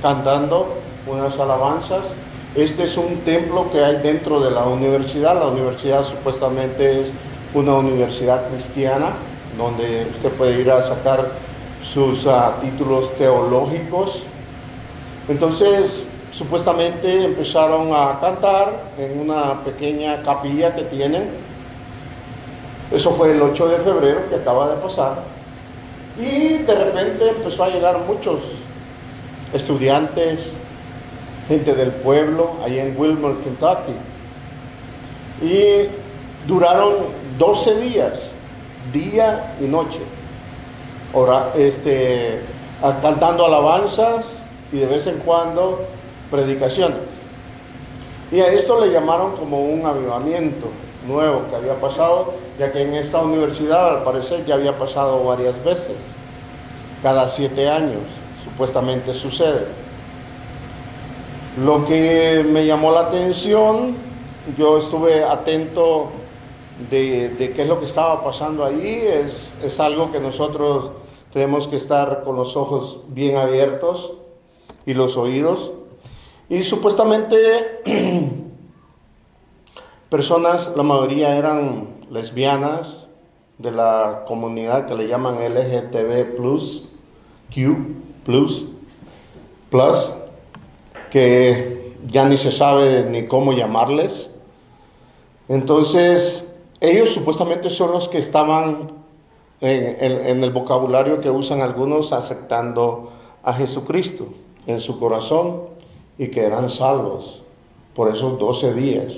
cantando unas alabanzas. Este es un templo que hay dentro de la universidad. La universidad supuestamente es una universidad cristiana, donde usted puede ir a sacar sus títulos teológicos. Entonces, supuestamente empezaron a cantar en una pequeña capilla que tienen. Eso fue el 8 de febrero que acaba de pasar. Y de repente empezó a llegar muchos estudiantes, gente del pueblo, ahí en Wilmore, Kentucky. Y duraron 12 días, día y noche, cantando alabanzas y de vez en cuando predicaciones. Y a esto le llamaron como un avivamiento nuevo que había pasado, ya que en esta universidad al parecer ya había pasado varias veces, cada 7 años supuestamente sucede. Lo que me llamó la atención, yo estuve atento de qué es lo que estaba pasando ahí. Es algo que nosotros tenemos que estar con los ojos bien abiertos y los oídos. Y supuestamente personas, la mayoría eran lesbianas de la comunidad que le llaman LGTB+, Q+, que ya ni se sabe ni cómo llamarles. Entonces, ellos supuestamente son los que estaban en el vocabulario que usan algunos, aceptando a Jesucristo en su corazón y que eran salvos por esos 12 días.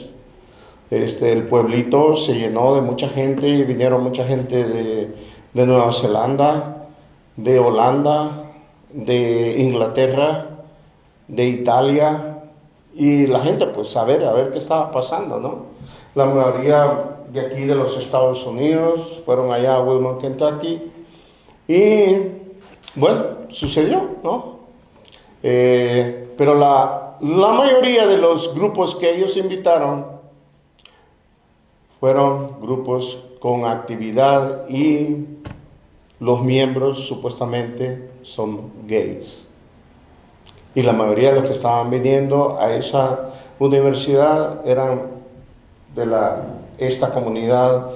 El pueblito se llenó de mucha gente y vinieron mucha gente de Nueva Zelanda, de Holanda, de Inglaterra, de Italia, y la gente pues a ver qué estaba pasando, ¿no? La mayoría de aquí de los Estados Unidos fueron allá a Wilmore, Kentucky, y bueno, sucedió, ¿no? Pero la mayoría de los grupos que ellos invitaron fueron grupos con actividad y los miembros supuestamente son gays. Y la mayoría de los que estaban viniendo a esa universidad eran de esta comunidad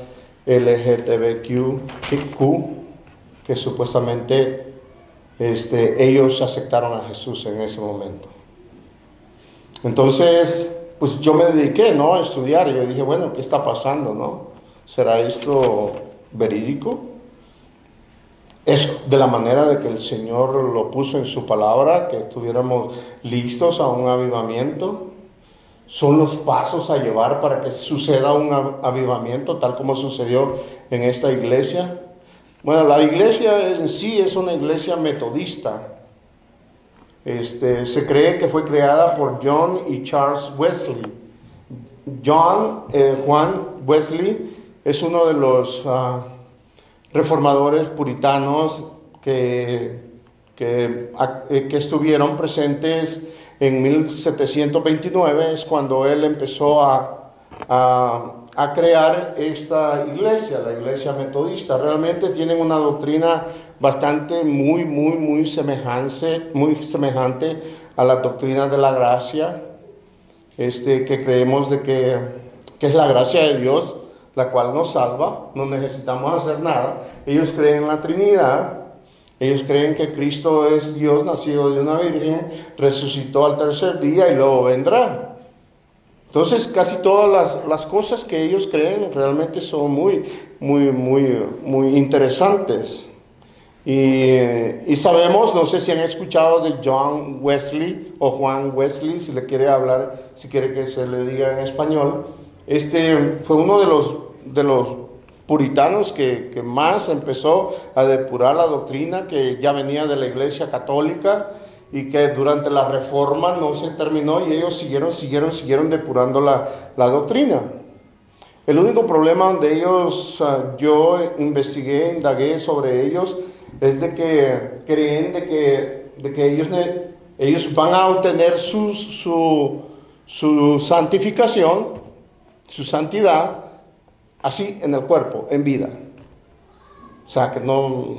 LGTBQ, que supuestamente ellos aceptaron a Jesús en ese momento. Entonces, pues yo me dediqué, ¿no?, a estudiar. Y yo dije, bueno, ¿qué está pasando, no? ¿Será esto verídico? Es de la manera de que el Señor lo puso en su palabra, que estuviéramos listos a un avivamiento. Son los pasos a llevar para que suceda un avivamiento, tal como sucedió en esta iglesia. Bueno, la iglesia en sí es una iglesia metodista. Se cree que fue creada por John y Charles Wesley. Juan Wesley es uno de los reformadores puritanos que estuvieron presentes en 1729. Es cuando él empezó a crear esta iglesia, la iglesia metodista. Realmente tienen una doctrina bastante muy semejante a la doctrina de la gracia, que creemos de que es la gracia de Dios, la cual nos salva, no necesitamos hacer nada. Ellos creen en la Trinidad, ellos creen que Cristo es Dios nacido de una virgen, resucitó al tercer día y luego vendrá. Entonces casi todas las cosas que ellos creen realmente son muy interesantes. Y sabemos, no sé si han escuchado de John Wesley o Juan Wesley, si le quiere hablar, si quiere que se le diga en español. Fue uno de los puritanos que más empezó a depurar la doctrina que ya venía de la Iglesia Católica, y que durante la Reforma no se terminó, y ellos siguieron depurando la doctrina. El único problema donde ellos, yo indagué sobre ellos, es de que creen de que ellos van a obtener su santificación, su santidad, así en el cuerpo, en vida. O sea, que no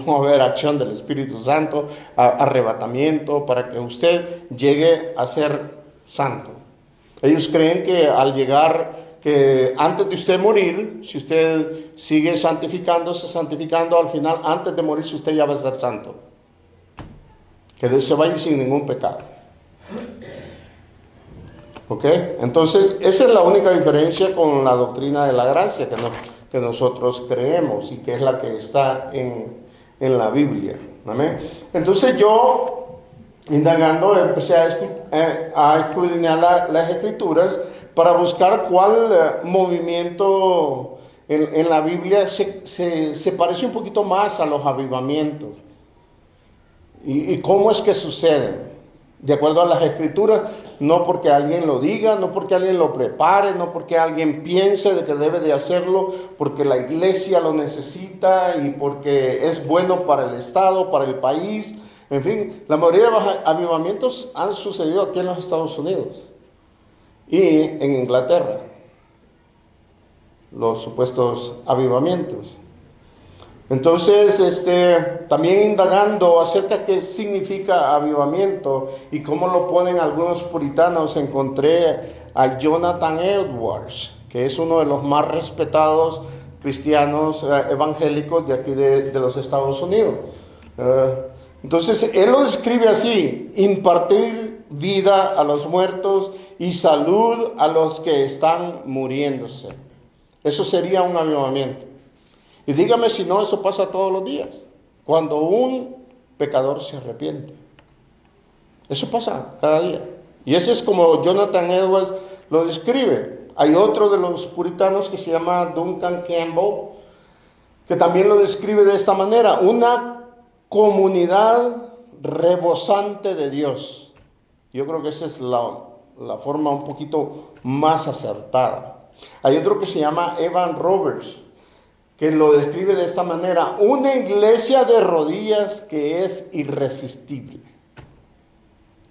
va a haber acción del Espíritu Santo, arrebatamiento, para que usted llegue a ser santo. Ellos creen que al llegar, que antes de usted morir, si usted sigue santificando, al final, antes de morir, usted ya va a ser santo. Que se va a ir sin ningún pecado. ¿Ok? Entonces, esa es la única diferencia con la doctrina de la gracia que nosotros creemos y que es la que está en la Biblia. ¿Amén? Entonces yo, indagando, empecé a escudriñar las Escrituras para buscar cuál movimiento en la Biblia se parece un poquito más a los avivamientos y cómo es que suceden. De acuerdo a las Escrituras, no porque alguien lo diga, no porque alguien lo prepare, no porque alguien piense de que debe de hacerlo, porque la iglesia lo necesita y porque es bueno para el Estado, para el país. En fin, la mayoría de los avivamientos han sucedido aquí en los Estados Unidos y en Inglaterra, los supuestos avivamientos. Entonces, también indagando acerca de qué significa avivamiento y cómo lo ponen algunos puritanos, encontré a Jonathan Edwards, que es uno de los más respetados cristianos evangélicos de aquí de los Estados Unidos. Entonces, él lo describe así: impartir vida a los muertos y salud a los que están muriéndose. Eso sería un avivamiento. Y dígame si no, eso pasa todos los días, cuando un pecador se arrepiente. Eso pasa cada día. Y ese es como Jonathan Edwards lo describe. Hay otro de los puritanos que se llama Duncan Campbell, que también lo describe de esta manera: una comunidad rebosante de Dios. Yo creo que esa es la forma un poquito más acertada. Hay otro que se llama Evan Roberts, que lo describe de esta manera: una iglesia de rodillas que es irresistible.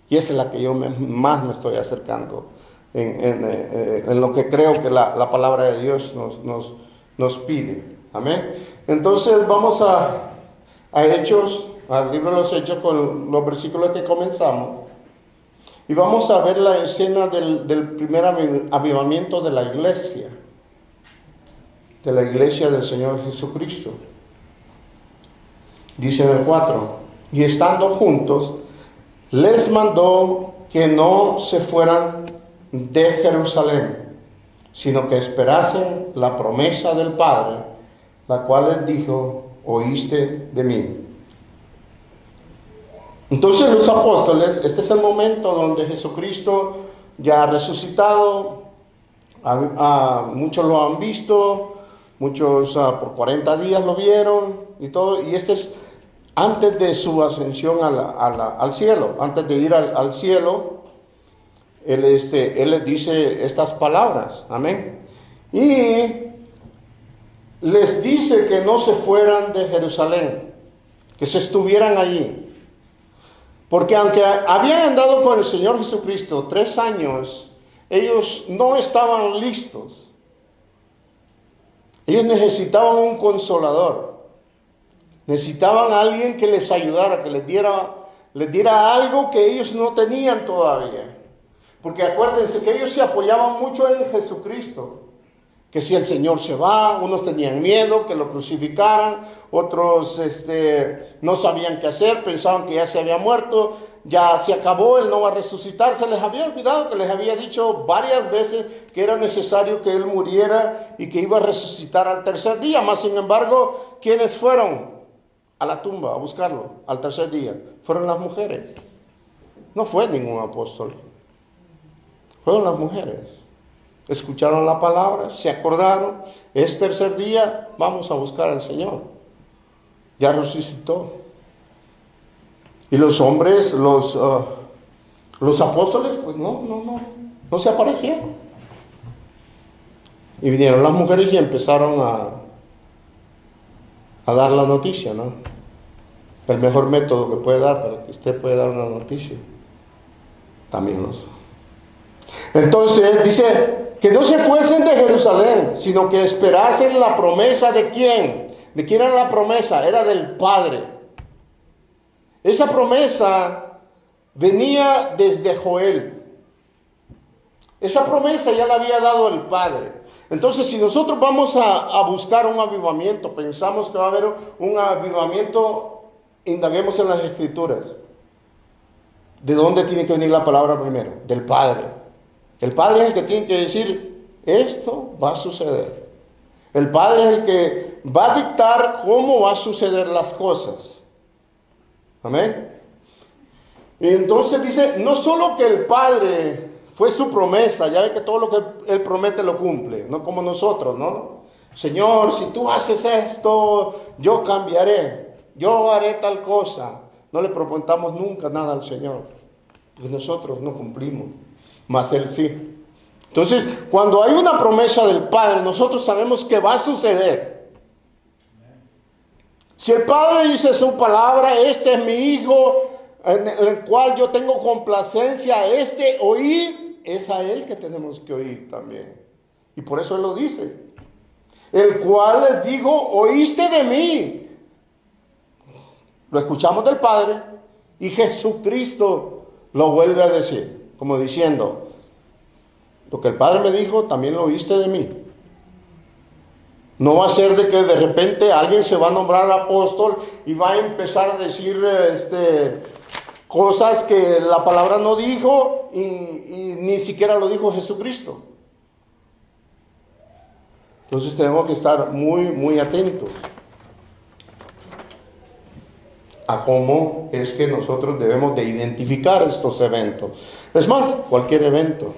Y esa es la que yo más me estoy acercando en lo que creo que la palabra de Dios nos pide. Amén. Entonces vamos a Hechos, al libro de los Hechos, con los versículos que comenzamos. Y vamos a ver la escena del primer avivamiento de la iglesia. De la iglesia del Señor Jesucristo. Dice en el 4: y estando juntos, les mandó que no se fueran de Jerusalén, sino que esperasen la promesa del Padre, la cual les dijo: oíste de mí. Entonces los apóstoles, este es el momento donde Jesucristo ya ha resucitado, muchos lo han visto, muchos por 40 días lo vieron y todo, y este es antes de su ascensión al cielo. Antes de ir al cielo, él les dice estas palabras, amén. Y les dice que no se fueran de Jerusalén, que se estuvieran allí. Porque aunque habían andado con el Señor Jesucristo 3 años, ellos no estaban listos. Ellos necesitaban un consolador. Necesitaban a alguien que les ayudara, que les diera algo que ellos no tenían todavía. Porque acuérdense que ellos se apoyaban mucho en Jesucristo. Que si el Señor se va, unos tenían miedo que lo crucificaran, otros no sabían qué hacer, pensaban que ya se había muerto, ya se acabó, Él no va a resucitar. Se les había olvidado que les había dicho varias veces que era necesario que Él muriera y que iba a resucitar al tercer día. Mas, sin embargo, ¿quiénes fueron a la tumba a buscarlo al tercer día? Fueron las mujeres. No fue ningún apóstol. Fueron las mujeres. Escucharon la palabra, se acordaron: es tercer día, vamos a buscar al Señor. Ya resucitó. Y los hombres, los apóstoles, pues no se aparecieron. Y vinieron las mujeres y empezaron a dar la noticia, ¿no? El mejor método que puede dar para que usted pueda dar una noticia. También los. Entonces dice que no se fuesen de Jerusalén, sino que esperasen la promesa de ¿quién? ¿De quién era la promesa? Era del Padre. Esa promesa venía desde Joel. Esa promesa ya la había dado el Padre. Entonces, si nosotros vamos a buscar un avivamiento, pensamos que va a haber un avivamiento, indaguemos en las Escrituras. ¿De dónde tiene que venir la palabra primero? Del Padre. El Padre es el que tiene que decir, esto va a suceder. El Padre es el que va a dictar cómo va a suceder las cosas. Amén. Y entonces dice, no solo que el Padre fue su promesa, ya ve que todo lo que Él promete lo cumple, no como nosotros, ¿no? Señor, si tú haces esto, yo cambiaré, yo haré tal cosa. No le proponemos nunca nada al Señor, porque nosotros no cumplimos, mas Él sí. Entonces, cuando hay una promesa del Padre, nosotros sabemos que va a suceder. Si el Padre dice su palabra, este es mi Hijo, en el cual yo tengo complacencia, oír, es a Él que tenemos que oír también. Y por eso Él lo dice. El cual les digo, oíste de mí. Lo escuchamos del Padre y Jesucristo lo vuelve a decir, como diciendo, lo que el Padre me dijo, también lo oíste de mí. No va a ser de que de repente alguien se va a nombrar apóstol y va a empezar a decir cosas que la palabra no dijo y ni siquiera lo dijo Jesucristo. Entonces tenemos que estar muy, muy atentos a cómo es que nosotros debemos de identificar estos eventos. Es más, cualquier evento,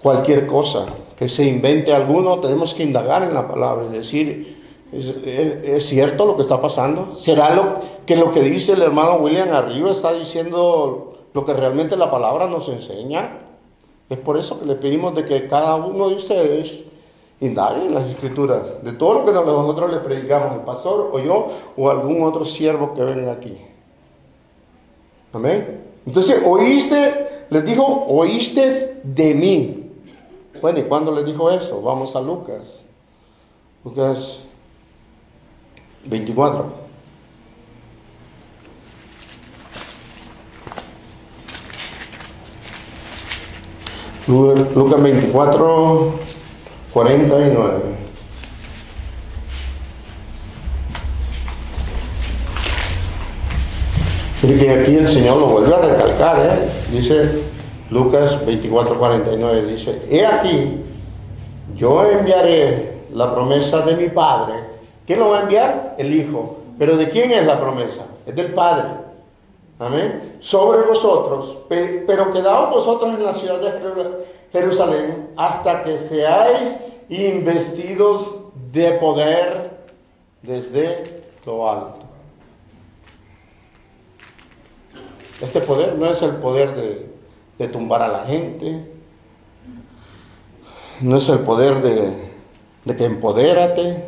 cualquier cosa que se invente alguno, tenemos que indagar en la palabra y decir, ¿es cierto lo que está pasando? ¿Será lo que dice el hermano William arriba está diciendo lo que realmente la palabra nos enseña? Es por eso que le pedimos de que cada uno de ustedes indague en las Escrituras, de todo lo que nosotros le predicamos, el pastor o yo o algún otro siervo que venga aquí. Amén. Entonces, les dijo, oíste de mí. Bueno, ¿y cuándo les dijo eso? Vamos a Lucas 24. Lucas 24, 49. Mire que aquí el Señor lo vuelve a recalcar, Dice Lucas 24, 49, dice, he aquí, yo enviaré la promesa de mi Padre. ¿Quién lo va a enviar? El Hijo. ¿Pero de quién es la promesa? Es del Padre. Amén. Sobre vosotros, pero quedaos vosotros en la ciudad de Jerusalén hasta que seáis investidos de poder desde lo alto. Este poder no es el poder de tumbar a la gente, no es el poder de que empodérate,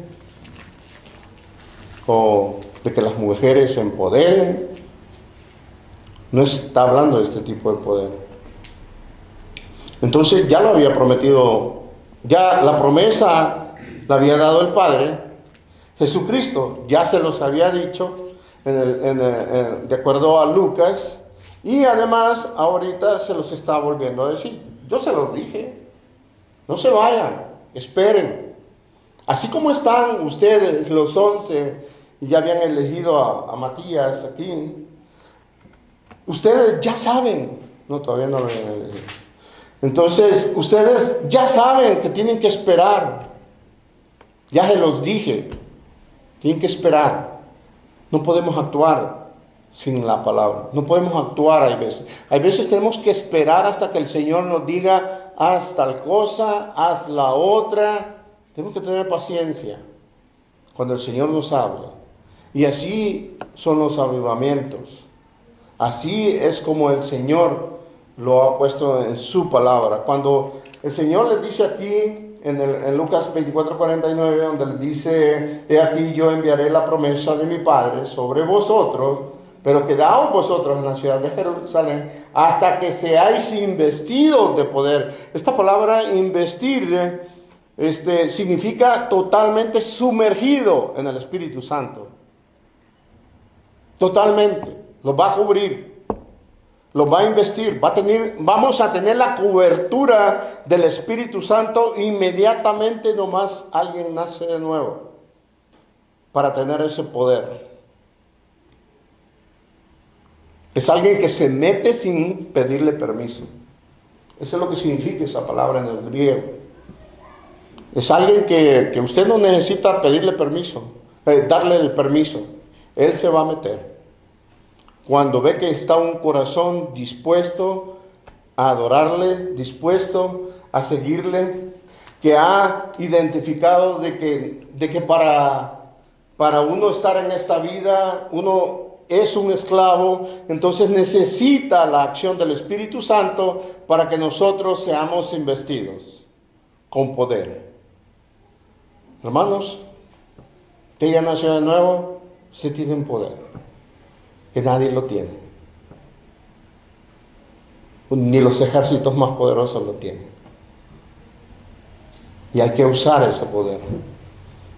o de que las mujeres se empoderen. No está hablando de este tipo de poder. Entonces ya lo había prometido, ya la promesa la había dado el Padre. Jesucristo ya se los había dicho de acuerdo a Lucas, y además ahorita se los está volviendo a decir. Yo se los dije, no se vayan, esperen. Así como están ustedes, los 11, y ya habían elegido a Matías aquí, ustedes ya saben, no, todavía no lo habían elegido. Entonces, ustedes ya saben que tienen que esperar. Ya se los dije, tienen que esperar. No podemos actuar sin la palabra. No podemos actuar hay veces. Hay veces tenemos que esperar hasta que el Señor nos diga, haz tal cosa, haz la otra. Tenemos que tener paciencia cuando el Señor nos habla. Y así son los avivamientos. Así es como el Señor lo ha puesto en su palabra. Cuando el Señor les dice aquí, en Lucas 24, 49, donde les dice, he aquí yo enviaré la promesa de mi Padre sobre vosotros, pero quedaos vosotros en la ciudad de Jerusalén hasta que seáis investidos de poder. Esta palabra investir significa totalmente sumergido en el Espíritu Santo. Totalmente. Los va a cubrir, los va a investir, vamos a tener la cobertura del Espíritu Santo inmediatamente nomás alguien nace de nuevo para tener ese poder. Es alguien que se mete sin pedirle permiso. Eso es lo que significa esa palabra en el griego. Es alguien que usted no necesita pedirle permiso, darle el permiso. Él se va a meter. Cuando ve que está un corazón dispuesto a adorarle, dispuesto a seguirle, que ha identificado de que para uno estar en esta vida, uno es un esclavo, entonces necesita la acción del Espíritu Santo para que nosotros seamos investidos con poder. Hermanos, usted ya nació de nuevo, usted tiene un poder que nadie lo tiene. Ni los ejércitos más poderosos lo tienen. Y hay que usar ese poder.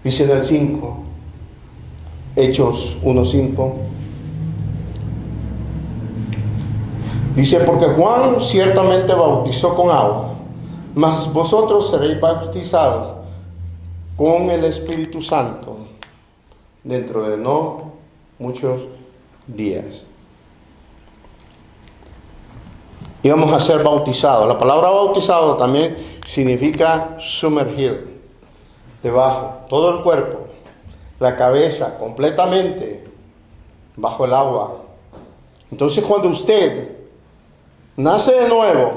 Dice en el 5, Hechos 1:5. Dice, porque Juan ciertamente bautizó con agua, mas vosotros seréis bautizados con el Espíritu Santo dentro de no muchos días. Íbamos a ser bautizados. La palabra bautizado también significa sumergido, debajo, todo el cuerpo, la cabeza completamente bajo el agua. Entonces cuando usted nace de nuevo,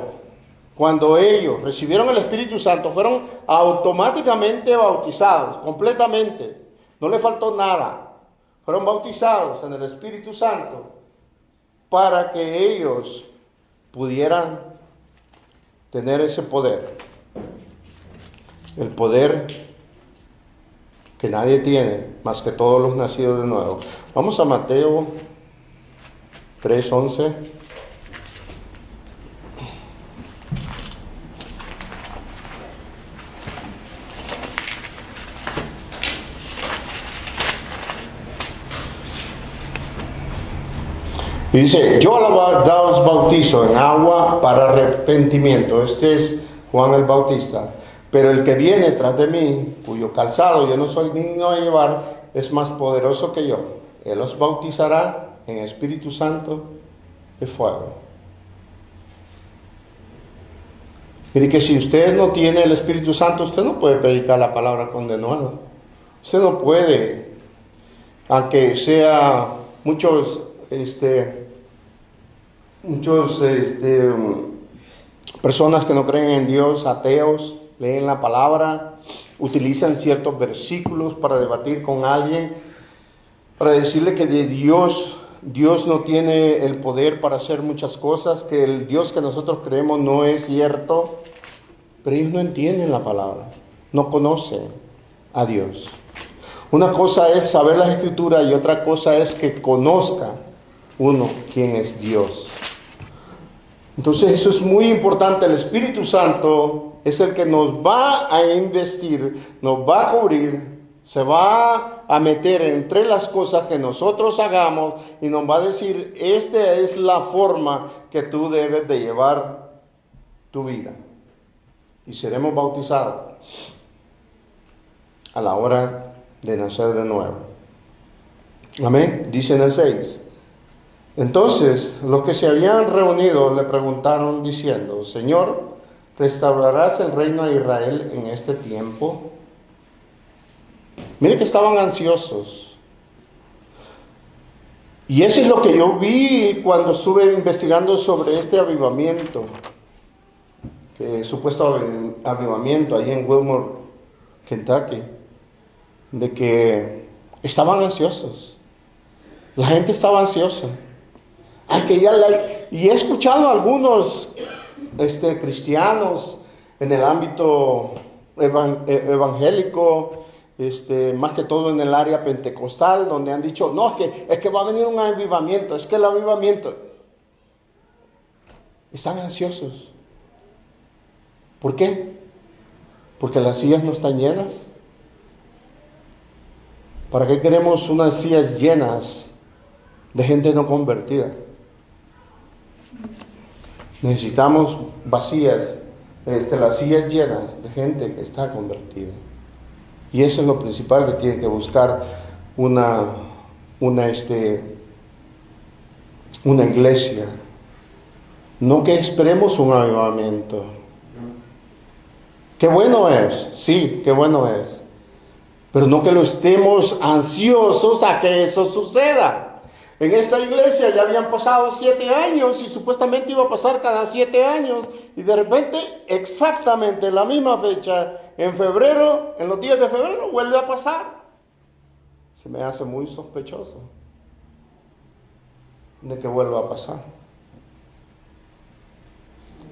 cuando ellos recibieron el Espíritu Santo, fueron automáticamente bautizados, completamente. No le faltó nada. Fueron bautizados en el Espíritu Santo para que ellos pudieran tener ese poder. El poder que nadie tiene más que todos los nacidos de nuevo. Vamos a Mateo 3:11. Y dice, yo os bautizo en agua para arrepentimiento. Este es Juan el Bautista. Pero el que viene tras de mí, cuyo calzado yo no soy digno de llevar, es más poderoso que yo. Él os bautizará en Espíritu Santo y fuego. Mire que si usted no tiene el Espíritu Santo, usted no puede predicar la palabra con denuedo. Usted no puede, aunque sea muchos personas que no creen en Dios, ateos, leen la palabra, utilizan ciertos versículos para debatir con alguien, para decirle que de Dios no tiene el poder para hacer muchas cosas, que el Dios que nosotros creemos no es cierto, pero ellos no entienden la palabra, no conocen a Dios. Una cosa es saber las Escrituras y otra cosa es que conozca uno quién es Dios. Entonces eso es muy importante. El Espíritu Santo es el que nos va a investir, nos va a cubrir, se va a meter entre las cosas que nosotros hagamos y nos va a decir, esta es la forma que tú debes de llevar tu vida. Y seremos bautizados a la hora de nacer de nuevo. Amén. Dice en el 6. Entonces, los que se habían reunido le preguntaron diciendo, Señor, ¿restaurarás el reino de Israel en este tiempo? Mire que estaban ansiosos. Y eso es lo que yo vi cuando estuve investigando sobre este avivamiento, supuesto avivamiento allí en Wilmore, Kentucky, de que estaban ansiosos. La gente estaba ansiosa. Y he escuchado a algunos cristianos en el ámbito evangélico, más que todo en el área pentecostal, donde han dicho, no, es que va a venir un avivamiento, es que el avivamiento. Están ansiosos. ¿Por qué? Porque las sillas no están llenas. ¿Para qué queremos unas sillas llenas de gente no convertida? Necesitamos vacías, las sillas llenas de gente que está convertida. Y eso es lo principal que tiene que buscar una iglesia. No que esperemos un avivamiento. Qué bueno es, sí, qué bueno es. Pero no que lo estemos ansiosos a que eso suceda. En esta iglesia ya habían pasado 7 años y supuestamente iba a pasar cada 7 años. Y de repente, exactamente en la misma fecha, en febrero, en los días de febrero, vuelve a pasar. Se me hace muy sospechoso de que vuelva a pasar.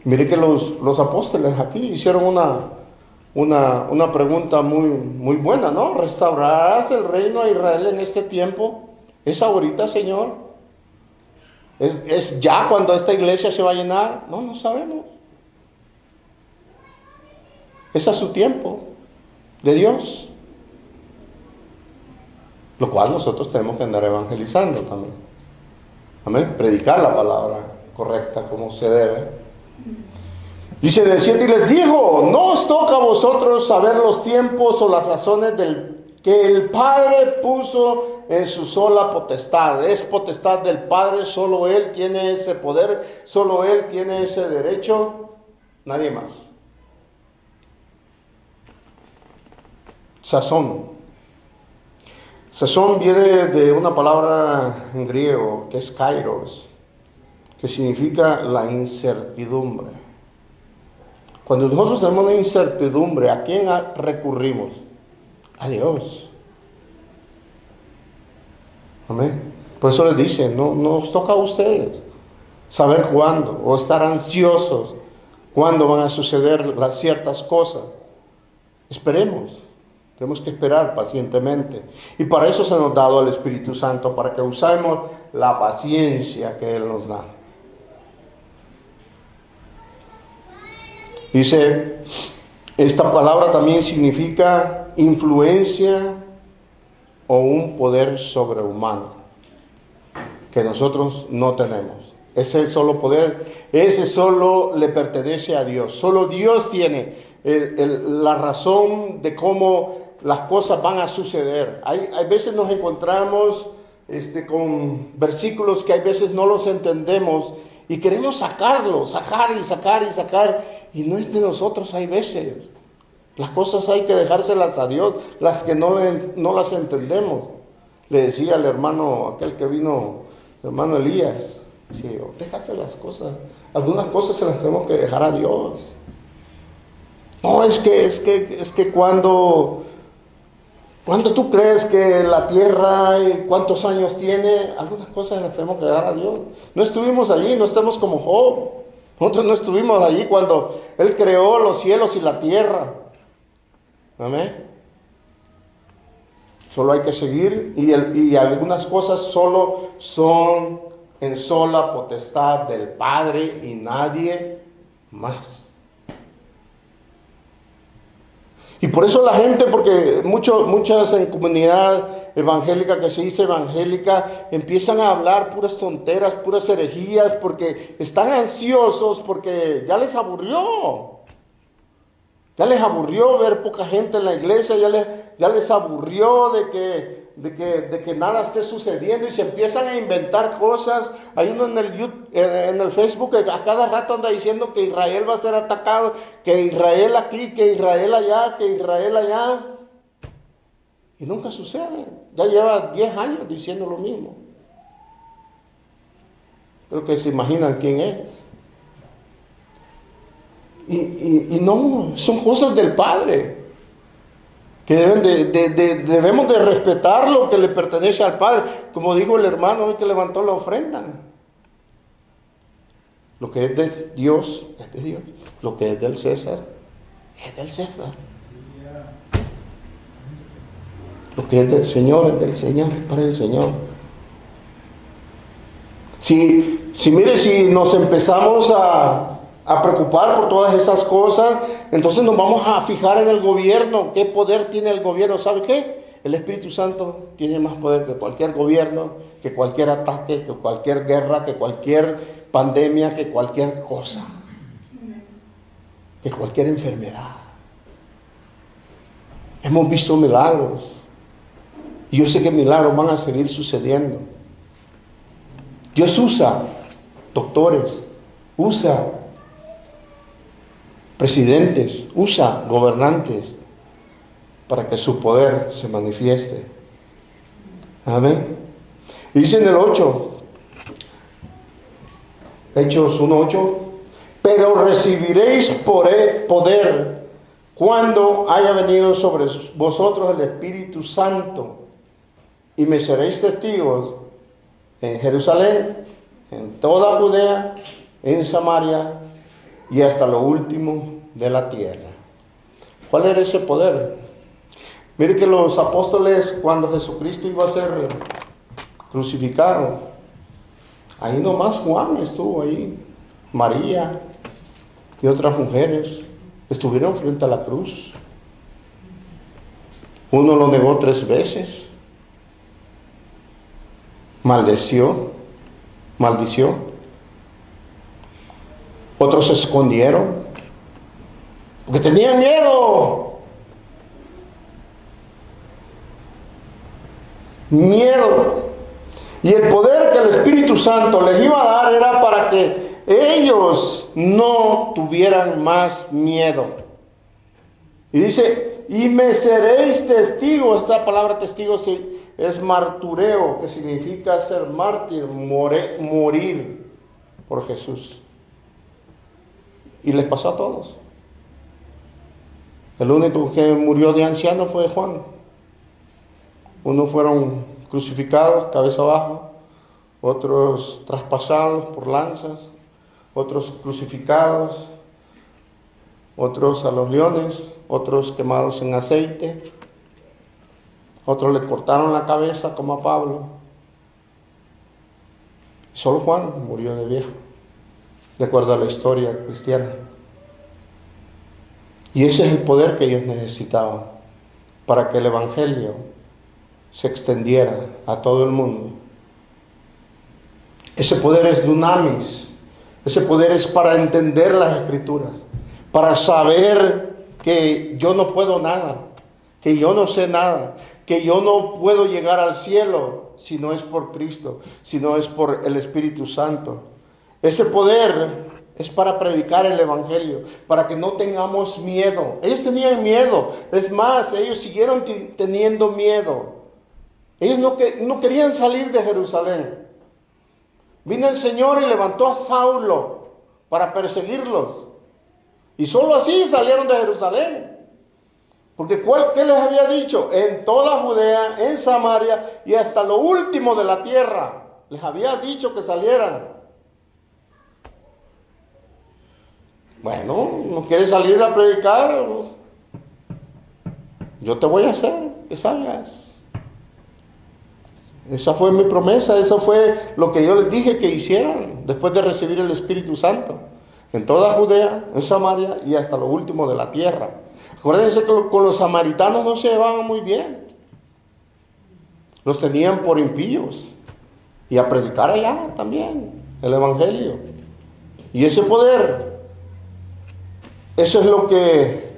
Mire que los apóstoles aquí hicieron una pregunta muy buena, ¿no? ¿Restaurarás el reino a Israel en este tiempo? ¿Es ahorita, Señor? ¿Es ya cuando esta iglesia se va a llenar? No sabemos. Es a su tiempo de Dios. Lo cual nosotros tenemos que andar evangelizando también. Amén. Predicar la palabra correcta como se debe. Dice del 7, y les dijo: no os toca a vosotros saber los tiempos o las sazones que el Padre puso en su sola potestad. Es potestad del Padre, solo Él tiene ese poder, solo Él tiene ese derecho, nadie más. Sazón. Sazón viene de una palabra en griego que es kairos, que significa la incertidumbre. Cuando nosotros tenemos una incertidumbre, ¿a quién recurrimos? A Dios. Amén. Por eso les dice, no os toca a ustedes saber cuándo, o estar ansiosos cuándo van a suceder las ciertas cosas. Esperemos. Tenemos que esperar pacientemente. Y para eso se nos ha dado el Espíritu Santo, para que usemos la paciencia que Él nos da. Dice, esta palabra también significa influencia o un poder sobrehumano que nosotros no tenemos. Ese solo poder, ese solo le pertenece a Dios. Solo Dios tiene la razón de cómo las cosas van a suceder. Hay veces nos encontramos con versículos que hay veces no los entendemos y queremos sacar, y no es de nosotros. Hay veces las cosas hay que dejárselas a Dios, las que no las entendemos. Le decía al hermano, aquel que vino, el hermano Elías, sí, déjase las cosas, algunas cosas se las tenemos que dejar a Dios. No, es que cuando tú crees que la tierra, ¿cuántos años tiene? Algunas cosas las tenemos que dejar a Dios. No estuvimos allí, no estamos como Job. Nosotros no estuvimos allí cuando Él creó los cielos y la tierra. Amén. Solo hay que seguir y algunas cosas solo son en sola potestad del Padre y nadie más. Y por eso la gente, porque muchas en comunidad evangélica que se dice evangélica, empiezan a hablar puras tonteras, puras herejías, porque están ansiosos, porque ya les aburrió. Ya les aburrió ver poca gente en la iglesia, ya les aburrió de que nada esté sucediendo y se empiezan a inventar cosas. Hay uno en el Facebook que a cada rato anda diciendo que Israel va a ser atacado, que Israel aquí, que Israel allá, que Israel allá. Y nunca sucede. Ya lleva 10 años diciendo lo mismo. Creo que se imaginan quién es. Y no, son cosas del Padre, que debemos de respetar lo que le pertenece al Padre, como dijo el hermano hoy que levantó la ofrenda. Lo que es de Dios es de Dios, lo que es del César es del César, lo que es del Señor es del Señor, es para el Señor. Si nos empezamos a a preocupar por todas esas cosas, entonces nos vamos a fijar en el gobierno. ¿Qué poder tiene el gobierno? ¿Sabe qué? El Espíritu Santo tiene más poder que cualquier gobierno, que cualquier ataque, que cualquier guerra, que cualquier pandemia, que cualquier cosa, que cualquier enfermedad. Hemos visto milagros. Y yo sé que milagros van a seguir sucediendo. Dios usa doctores, usa presidentes, usa gobernantes para que su poder se manifieste. Amén. Y dice en el 8, Hechos 1:8, pero recibiréis poder cuando haya venido sobre vosotros el Espíritu Santo, y me seréis testigos en Jerusalén, en toda Judea, en Samaria y hasta lo último de la tierra. ¿Cuál era ese poder? Mire que los apóstoles, cuando Jesucristo iba a ser crucificado, ahí nomás Juan estuvo ahí, María y otras mujeres estuvieron frente a la cruz. Uno lo negó 3 veces, maldició. Otros se escondieron porque tenían miedo. Y el poder que el Espíritu Santo les iba a dar era para que ellos no tuvieran más miedo. Y dice, y me seréis testigo. Esta palabra testigo es martureo, que significa ser mártir, morir por Jesús. Y les pasó a todos. El único que murió de anciano fue Juan. Unos fueron crucificados cabeza abajo, otros traspasados por lanzas, otros crucificados, otros a los leones, otros quemados en aceite, otros le cortaron la cabeza como a Pablo. Solo Juan murió de viejo, de acuerdo a la historia cristiana. Y ese es el poder que ellos necesitaban para que el Evangelio se extendiera a todo el mundo. Ese poder es dunamis. Ese poder es para entender las Escrituras, para saber que yo no puedo nada, que yo no sé nada, que yo no puedo llegar al cielo si no es por Cristo, si no es por el Espíritu Santo. Ese poder es para predicar el Evangelio, para que no tengamos miedo. Ellos tenían miedo. Es más, ellos siguieron teniendo miedo. Ellos no querían salir de Jerusalén. Vino el Señor y levantó a Saulo para perseguirlos. Y solo así salieron de Jerusalén. Porque ¿qué les había dicho? En toda Judea, en Samaria y hasta lo último de la tierra. Les había dicho que salieran. Bueno, ¿no quieres salir a predicar? Yo te voy a hacer que salgas. Esa fue mi promesa, eso fue lo que yo les dije que hicieran después de recibir el Espíritu Santo. En toda Judea, en Samaria y hasta lo último de la tierra. Acuérdense que con los samaritanos no se llevaban muy bien. Los tenían por impíos. Y a predicar allá también el Evangelio. Y ese poder, eso es lo que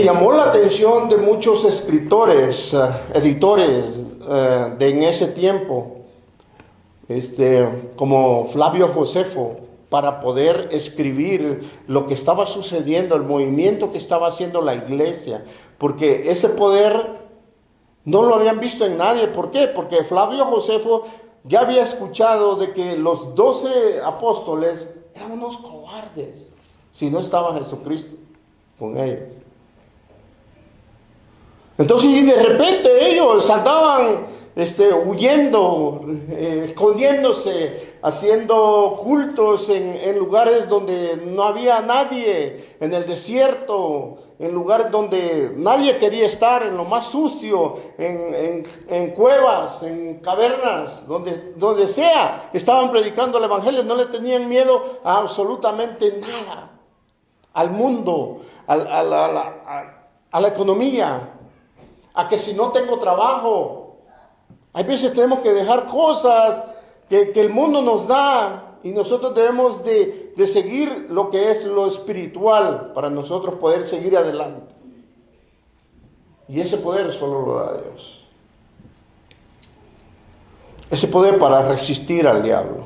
llamó la atención de muchos escritores, editores en ese tiempo, como Flavio Josefo, para poder escribir lo que estaba sucediendo, el movimiento que estaba haciendo la iglesia, porque ese poder no lo habían visto en nadie. ¿Por qué? Porque Flavio Josefo ya había escuchado de que los 12 apóstoles eran unos cobardes si no estaba Jesucristo con ellos. Entonces, y de repente ellos andaban huyendo, escondiéndose, haciendo cultos en lugares donde no había nadie, en el desierto, en lugares donde nadie quería estar, en lo más sucio, en cuevas, en cavernas, donde sea, estaban predicando el evangelio, no le tenían miedo a absolutamente nada, al mundo, a la economía, a que si no tengo trabajo. Hay veces tenemos que dejar cosas que el mundo nos da y nosotros debemos de seguir lo que es lo espiritual para nosotros poder seguir adelante. Y ese poder solo lo da Dios. Ese poder para resistir al diablo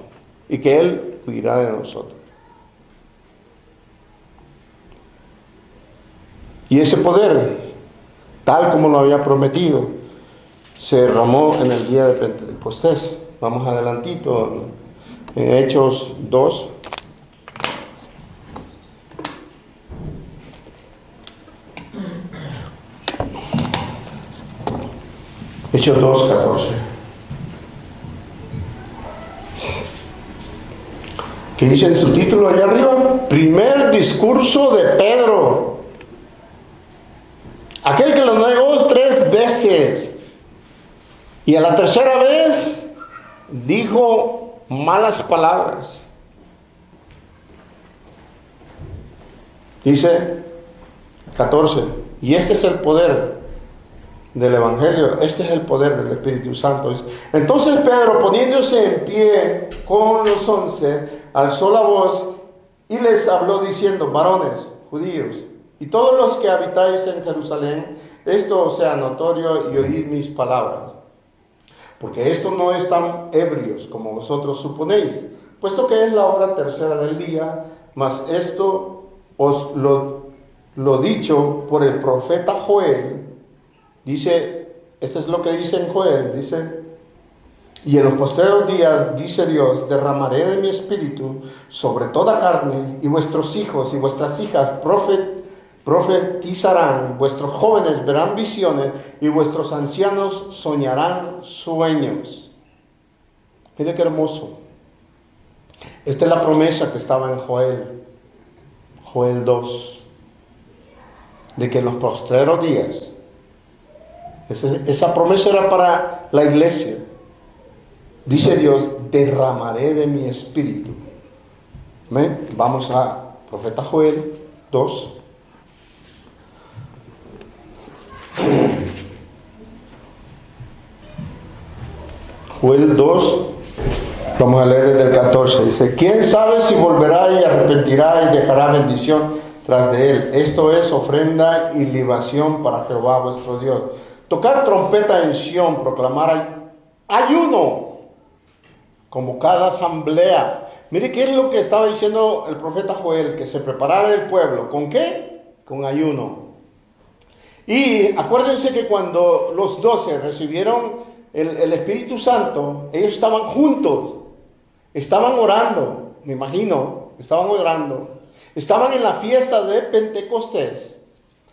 y que Él huirá de nosotros. Y ese poder, tal como lo había prometido, se derramó en el día de Pentecostés. Vamos adelantito, en Hechos 2. Hechos 2, 14. ¿Qué dice en su título allá arriba? Primer discurso de Pedro. Aquel que lo negó 3 veces. Y a la tercera vez dijo malas palabras. Dice 14. Y este es el poder del Evangelio. Este es el poder del Espíritu Santo. Entonces Pedro, poniéndose en pie con los 11, alzó la voz y les habló diciendo: varones judíos y todos los que habitáis en Jerusalén, esto os sea notorio y oíd mis palabras. Porque estos no están ebrios como vosotros suponéis, puesto que es la hora tercera del día, mas esto os lo dicho por el profeta Joel. Dice, esto es lo que dice en Joel, dice: y en los postreros días, dice Dios, derramaré de mi espíritu sobre toda carne, y vuestros hijos y vuestras hijas profetizarán, vuestros jóvenes verán visiones y vuestros ancianos soñarán sueños. Mire qué hermoso. Esta es la promesa que estaba en Joel 2, de que en los postreros días, esa promesa era para la iglesia. Dice Dios: derramaré de mi espíritu. ¿Amén? Vamos a profeta Joel 2. Joel 2, vamos a leer desde el 14. Dice: ¿quién sabe si volverá y arrepentirá y dejará bendición tras de él? Esto es ofrenda y libación para Jehová vuestro Dios. Tocar trompeta en Sión, proclamar ayuno, convocada asamblea. Mire qué es lo que estaba diciendo el profeta Joel: que se preparara el pueblo. ¿Con qué? Con ayuno. Y acuérdense que cuando los 12 recibieron el Espíritu Santo, ellos estaban juntos, estaban orando, me imagino, estaban orando, estaban en la fiesta de Pentecostés,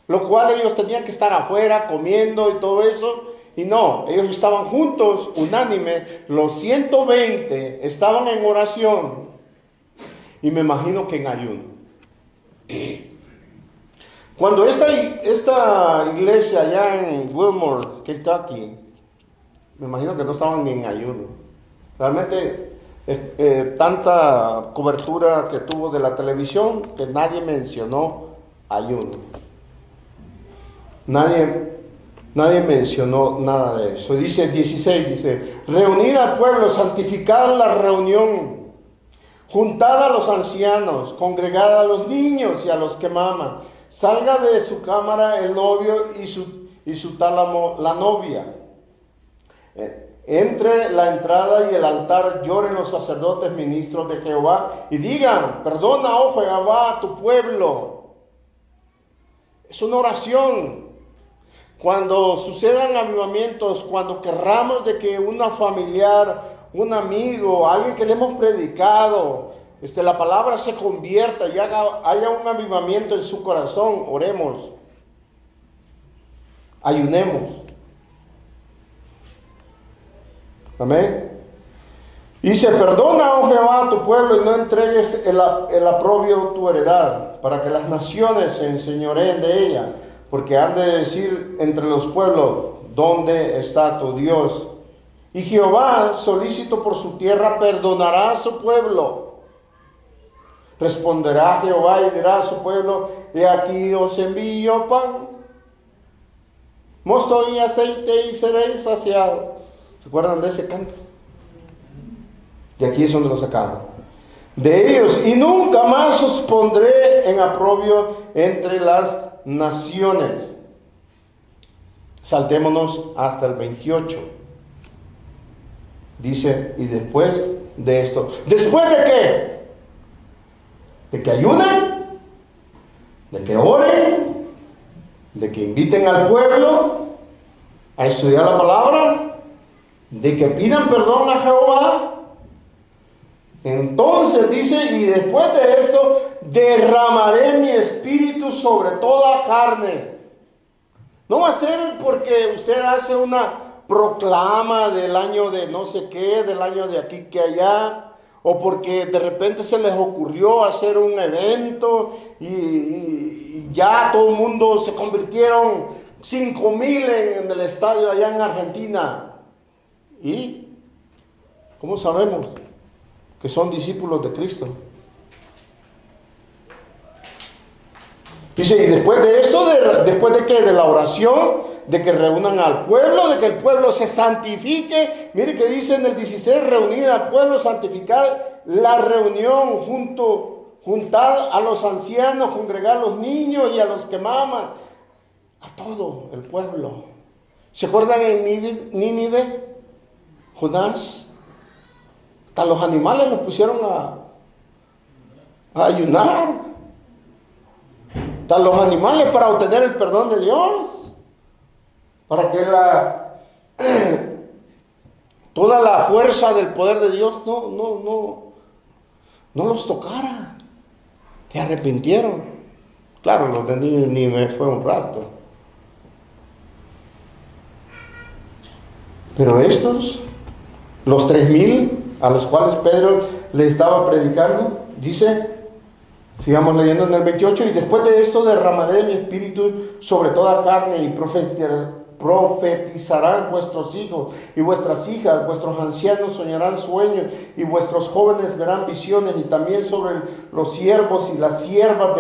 lo cual ellos tenían que estar afuera comiendo y todo eso, y no, ellos estaban juntos, unánime, los 120 estaban en oración, y me imagino que en ayuno. Cuando esta iglesia allá en Wilmore, Kentucky, me imagino que no estaban ni en ayuno. Realmente tanta cobertura que tuvo de la televisión que nadie mencionó ayuno. Nadie mencionó nada de eso. Dice el 16, dice: reunid al pueblo, santificad la reunión, juntad a los ancianos, congregad a los niños y a los que maman. Salga de su cámara el novio y su tálamo la novia. Entre la entrada y el altar lloren los sacerdotes ministros de Jehová y digan: perdona, oh Jehová, a tu pueblo. Es una oración. Cuando sucedan avivamientos, cuando querramos de que una familiar, un amigo, alguien que le hemos predicado, la palabra se convierta y haya un avivamiento en su corazón, oremos, ayunemos. Amén. Dice, perdona, oh Jehová, a tu pueblo y no entregues el aprobio tu heredad, para que las naciones se enseñoreen de ella, porque han de decir entre los pueblos, ¿dónde está tu Dios? Y Jehová, solícito por su tierra, perdonará a su pueblo. Responderá Jehová y dirá a su pueblo, he aquí os envío pan, mosto y aceite y seréis saciados. ¿Se acuerdan de ese canto? Y aquí es donde lo sacaron. De ellos, y nunca más os pondré en aprobio entre las naciones. Saltémonos hasta el 28. Dice, y después de esto, ¿después de qué? De que ayunen, de que oren, de que inviten al pueblo a estudiar la palabra, de que pidan perdón a Jehová. Entonces dice, y después de esto, derramaré mi espíritu sobre toda carne. No va a ser porque usted hace una proclama del año de no sé qué, del año de aquí que allá, o porque de repente se les ocurrió hacer un evento y ya todo el mundo se convirtieron 5,000 en el estadio allá en Argentina. ¿Y cómo sabemos que son discípulos de Cristo? Dice, y después de esto, después de que de la oración, de que reúnan al pueblo, de que el pueblo se santifique. Mire que dice en el 16, reunir al pueblo, santificar la reunión, juntar a los ancianos, congregar a los niños y a los que maman, a todo el pueblo. ¿Se acuerdan en Nínive? Jonás, hasta los animales los pusieron a ayunar. Hasta los animales para obtener el perdón de Dios. Para que toda la fuerza del poder de Dios no los tocara. Se arrepintieron. Claro, los de Nínive fue un rato. Pero estos, los 3,000 a los cuales Pedro le estaba predicando, dice, sigamos leyendo en el 28, y después de esto derramaré mi espíritu sobre toda carne y profetizarán vuestros hijos y vuestras hijas, vuestros ancianos soñarán sueños y vuestros jóvenes verán visiones, y también sobre los siervos y las siervas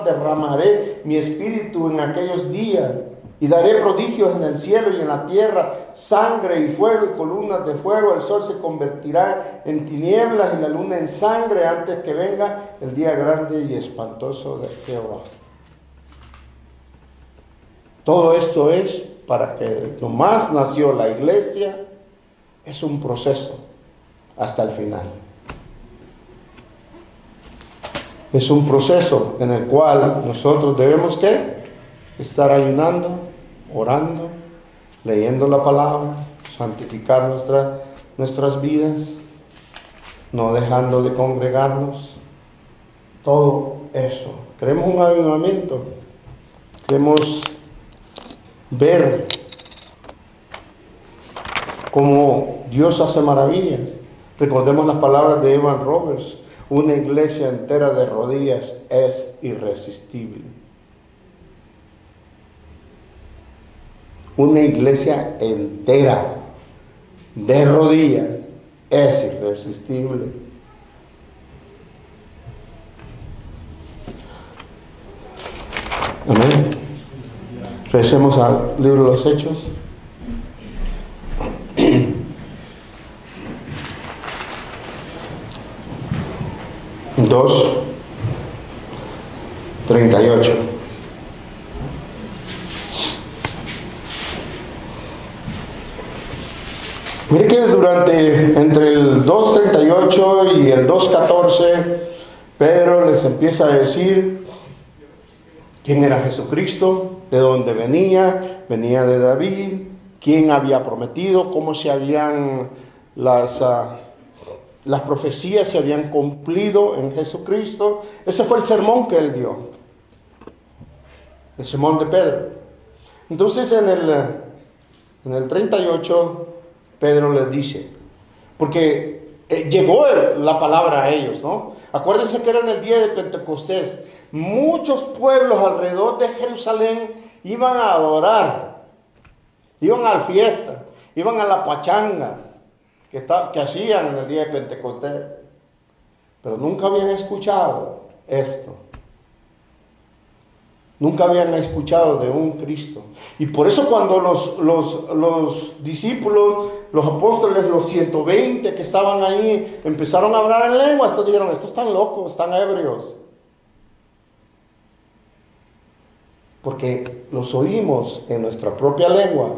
derramaré mi espíritu en aquellos días. Y daré prodigios en el cielo y en la tierra, sangre y fuego y columnas de fuego. El sol se convertirá en tinieblas y la luna en sangre antes que venga el día grande y espantoso de Jehová. Todo esto es para que nomás nació la iglesia, es un proceso hasta el final. Es un proceso en el cual nosotros debemos ¿qué? Estar ayunando, orando, leyendo la palabra, santificar nuestras vidas, no dejando de congregarnos, todo eso. Queremos un avivamiento, queremos ver cómo Dios hace maravillas. Recordemos las palabras de Evan Roberts: una iglesia entera de rodillas es irresistible. Una iglesia entera de rodillas es irresistible. Amén. Regresemos al libro de los Hechos. Dos 38. Mire que entre el 2:38 y el 2:14, Pedro les empieza a decir quién era Jesucristo, de dónde venía de David, quién había prometido, cómo se habían las profecías se habían cumplido en Jesucristo. Ese fue el sermón que él dio, el sermón de Pedro. Entonces en el 38 Pedro les dice, porque llegó la palabra a ellos, ¿no? Acuérdense que era en el día de Pentecostés. Muchos pueblos alrededor de Jerusalén iban a adorar, iban a la fiesta, iban a la pachanga que hacían en el día de Pentecostés. Pero nunca habían escuchado esto. Nunca habían escuchado de un Cristo. Y por eso cuando los discípulos, los apóstoles, los 120 que estaban ahí, empezaron a hablar en lengua, estos dijeron, estos están locos, están ebrios. Porque los oímos en nuestra propia lengua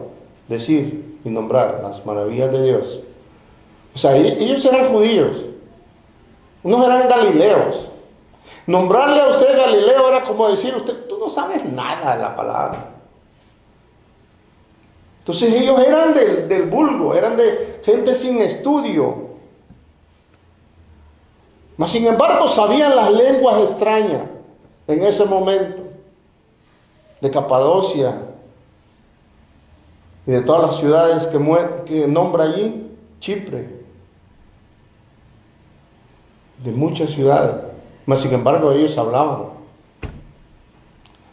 decir y nombrar las maravillas de Dios. O sea, ellos eran judíos, unos eran galileos. Nombrarle a usted Galileo era como decir, tú no sabes nada de la palabra. Entonces ellos eran del vulgo, eran de gente sin estudio. Mas sin embargo sabían las lenguas extrañas en ese momento. De Capadocia y de todas las ciudades que nombra allí, Chipre. De muchas ciudades. Mas sin embargo ellos hablaban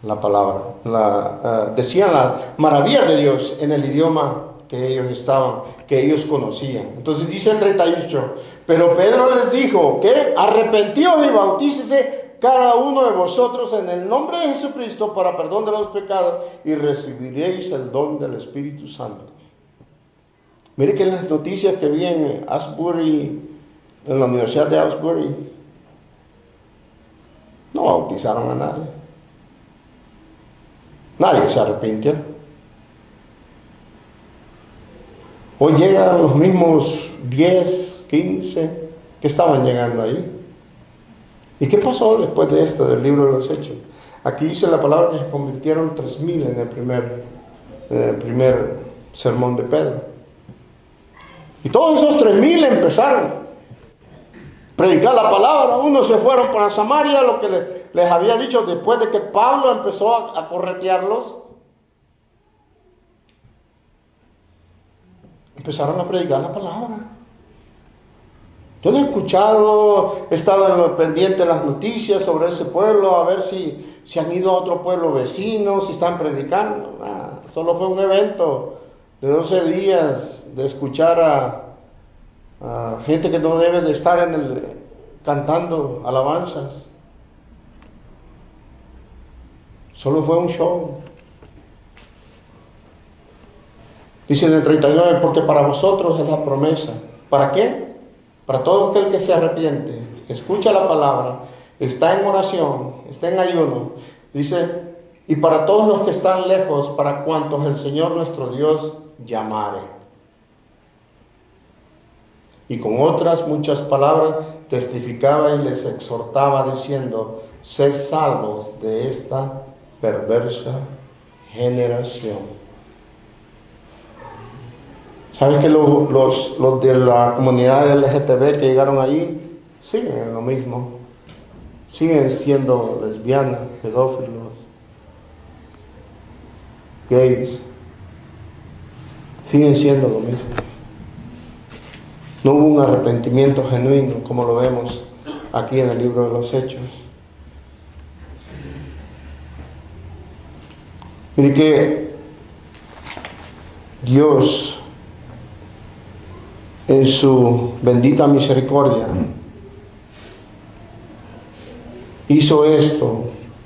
la palabra, decían las maravillas de Dios en el idioma que ellos conocían. Entonces dice el 38, pero Pedro les dijo, ¿qué? Arrepentíos y bautícese cada uno de vosotros en el nombre de Jesucristo para perdón de los pecados y recibiréis el don del Espíritu Santo. Mire que en las noticias que vi en Asbury, en la Universidad de Asbury, no bautizaron a nadie. Nadie se arrepintió. Hoy llegan los mismos 10, 15 que estaban llegando ahí. ¿Y qué pasó después de esto, del libro de los Hechos? Aquí dice la palabra que se convirtieron 3,000 en el primer sermón de Pedro. Y todos esos 3,000 empezaron predicar la palabra. Unos se fueron para Samaria, lo que les había dicho después de que Pablo empezó a corretearlos. Empezaron a predicar la palabra. Yo no he escuchado, he estado pendiente de las noticias sobre ese pueblo, a ver si han ido a otro pueblo vecino, si están predicando. Solo fue un evento de 12 días de escuchar a gente que no debe de estar cantando alabanzas. Solo fue un show. Dice en el 39, porque para vosotros es la promesa. ¿Para qué? Para todo aquel que se arrepiente, escucha la palabra, está en oración, está en ayuno. Dice, y para todos los que están lejos, para cuantos el Señor nuestro Dios llamare. Y con otras muchas palabras testificaba y les exhortaba diciendo, sed salvos de esta perversa generación. ¿Saben que los de la comunidad LGTB que llegaron allí siguen en lo mismo? Siguen siendo lesbianas, pedófilos, gays. Siguen siendo lo mismo. No hubo un arrepentimiento genuino como lo vemos aquí en el libro de los Hechos. Mire que Dios, en su bendita misericordia, hizo esto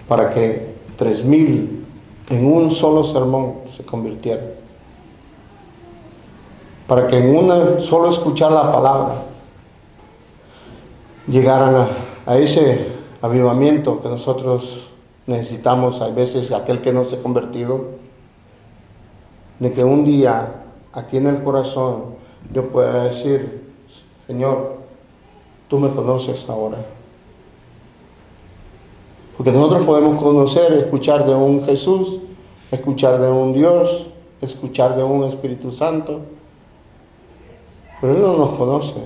para que 3,000 en un solo sermón se convirtieran. Para que en solo escuchar la palabra llegaran a ese avivamiento que nosotros necesitamos, a veces aquel que no se ha convertido, de que un día aquí en el corazón yo pueda decir, Señor, tú me conoces ahora. Porque nosotros podemos conocer, escuchar de un Jesús, escuchar de un Dios, escuchar de un Espíritu Santo, pero Él no nos conoce.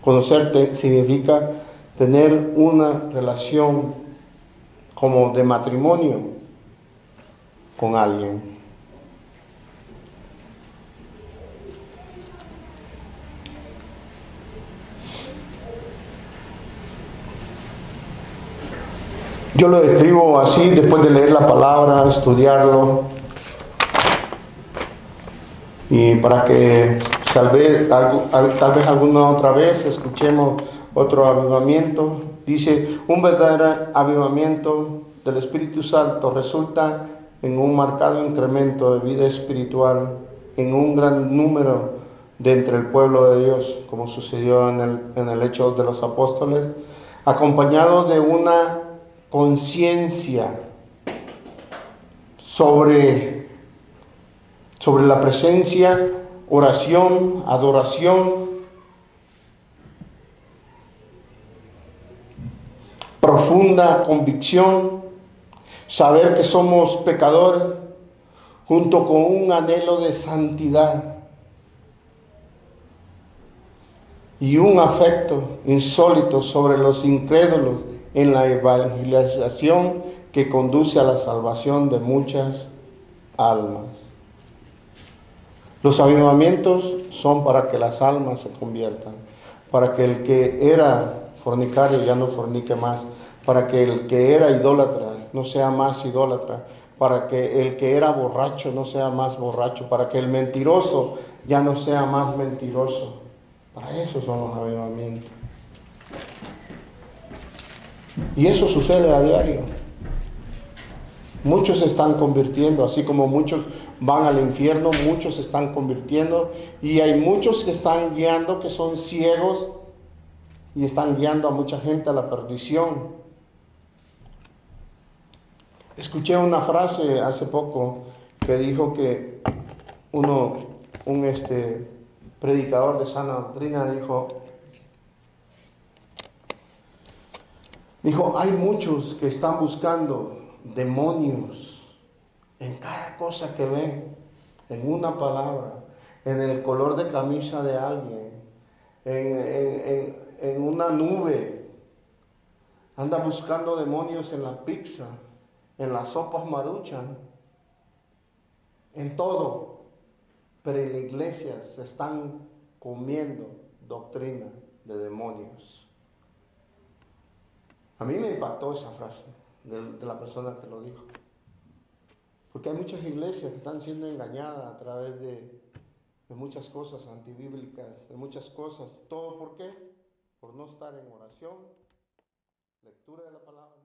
Conocerte significa tener una relación como de matrimonio con alguien. Yo lo describo así, después de leer la palabra, estudiarlo, y para que tal vez alguna otra vez escuchemos otro avivamiento. Dice, un verdadero avivamiento del Espíritu Santo resulta en un marcado incremento de vida espiritual en un gran número de entre el pueblo de Dios, como sucedió en el hecho de los apóstoles, acompañado de una conciencia sobre la presencia, oración, adoración, profunda convicción, saber que somos pecadores, junto con un anhelo de santidad y un afecto insólito sobre los incrédulos en la evangelización que conduce a la salvación de muchas almas. Los avivamientos son para que las almas se conviertan, para que el que era fornicario ya no fornique más, para que el que era idólatra no sea más idólatra, para que el que era borracho no sea más borracho, para que el mentiroso ya no sea más mentiroso. Para eso son los avivamientos. Y eso sucede a diario. Muchos se están convirtiendo, así como muchos van al infierno, muchos se están convirtiendo, y hay muchos que están guiando, que son ciegos y están guiando a mucha gente a la perdición. Escuché una frase hace poco que dijo que un predicador de sana doctrina dijo, hay muchos que están buscando demonios en cada cosa que ven, en una palabra, en el color de camisa de alguien, en una nube. Anda buscando demonios en la pizza, en las sopas Maruchan, en todo. Pero en la iglesia se están comiendo doctrina de demonios. A mí me impactó esa frase de la persona que lo dijo. Porque hay muchas iglesias que están siendo engañadas a través de muchas cosas antibíblicas, de muchas cosas. ¿Todo por qué? Por no estar en oración, lectura de la palabra.